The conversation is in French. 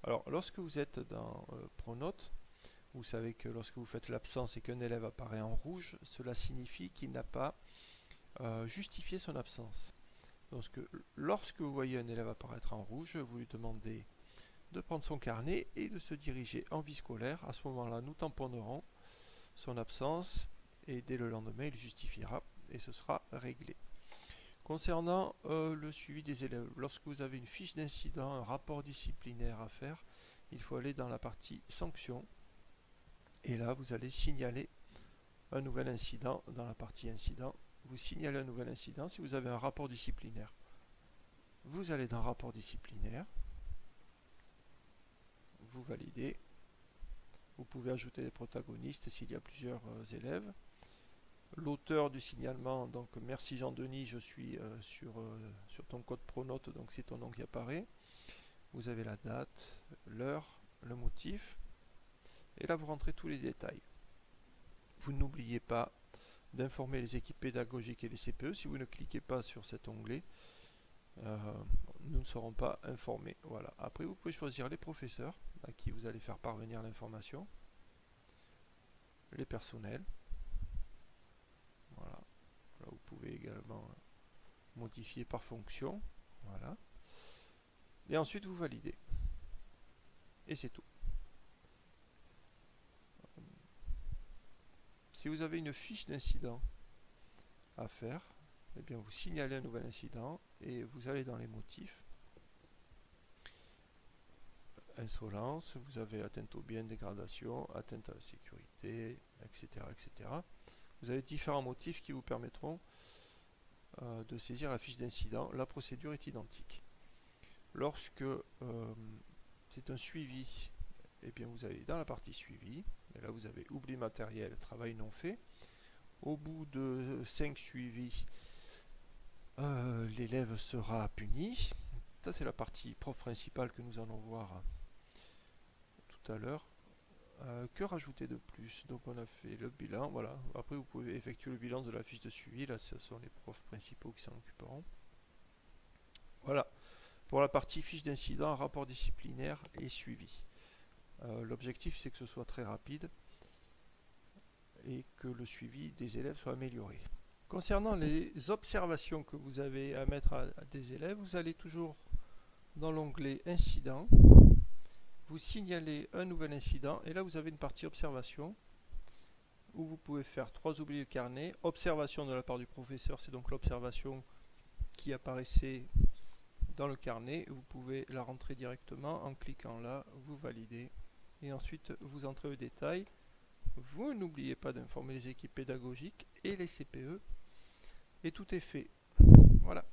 Alors, lorsque vous êtes dans Pronote, vous savez que lorsque vous faites l'absence et qu'un élève apparaît en rouge, cela signifie qu'il n'a pas justifié son absence. Donc, lorsque vous voyez un élève apparaître en rouge, vous lui demandez de prendre son carnet et de se diriger en vie scolaire. À ce moment-là, nous tamponnerons son absence et dès le lendemain, il justifiera et ce sera réglé. Concernant le suivi des élèves, lorsque vous avez une fiche d'incident, un rapport disciplinaire à faire, il faut aller dans la partie sanctions et là vous allez signaler un nouvel incident. Dans la partie incident, vous signalez un nouvel incident. Si vous avez un rapport disciplinaire, vous allez dans rapport disciplinaire, vous validez. Vous pouvez ajouter des protagonistes s'il y a plusieurs élèves. L'auteur du signalement, donc merci Jean-Denis, je suis sur ton code Pronote, donc c'est ton nom qui apparaît. Vous avez la date, l'heure, le motif, et là vous rentrez tous les détails. Vous n'oubliez pas d'informer les équipes pédagogiques et les CPE. Si vous ne cliquez pas sur cet onglet, nous ne serons pas informés. Voilà. Après, vous pouvez choisir les professeurs à qui vous allez faire parvenir l'information, les personnels. Voilà. Là, vous pouvez également modifier par fonction. Voilà. Et ensuite, vous validez. Et c'est tout. Si vous avez une fiche d'incident à faire, eh bien vous signalez un nouvel incident et vous allez dans les motifs. Insolence, vous avez atteinte au bien, dégradation, atteinte à la sécurité, etc. etc. Vous avez différents motifs qui vous permettront de saisir la fiche d'incident. La procédure est identique. Lorsque c'est un suivi, eh bien vous allez dans la partie suivi, et là vous avez oubli matériel, travail non fait. Au bout de 5 suivis, l'élève sera puni. Ça c'est la partie prof principale que nous allons voir tout à l'heure. Que rajouter de plus? Donc on a fait le bilan, voilà. Après vous pouvez effectuer le bilan de la fiche de suivi, là ce sont les profs principaux qui s'en occuperont. Voilà, pour la partie fiche d'incident, rapport disciplinaire et suivi. L'objectif c'est que ce soit très rapide et que le suivi des élèves soit amélioré. Concernant les observations que vous avez à mettre à des élèves, vous allez toujours dans l'onglet incident, vous signalez un nouvel incident et là vous avez une partie observation où vous pouvez faire 3 oublis de carnet. Observation de la part du professeur, c'est donc l'observation qui apparaissait dans le carnet. Vous pouvez la rentrer directement en cliquant là, vous validez et ensuite vous entrez au détail. Vous n'oubliez pas d'informer les équipes pédagogiques et les CPE et tout est fait. Voilà.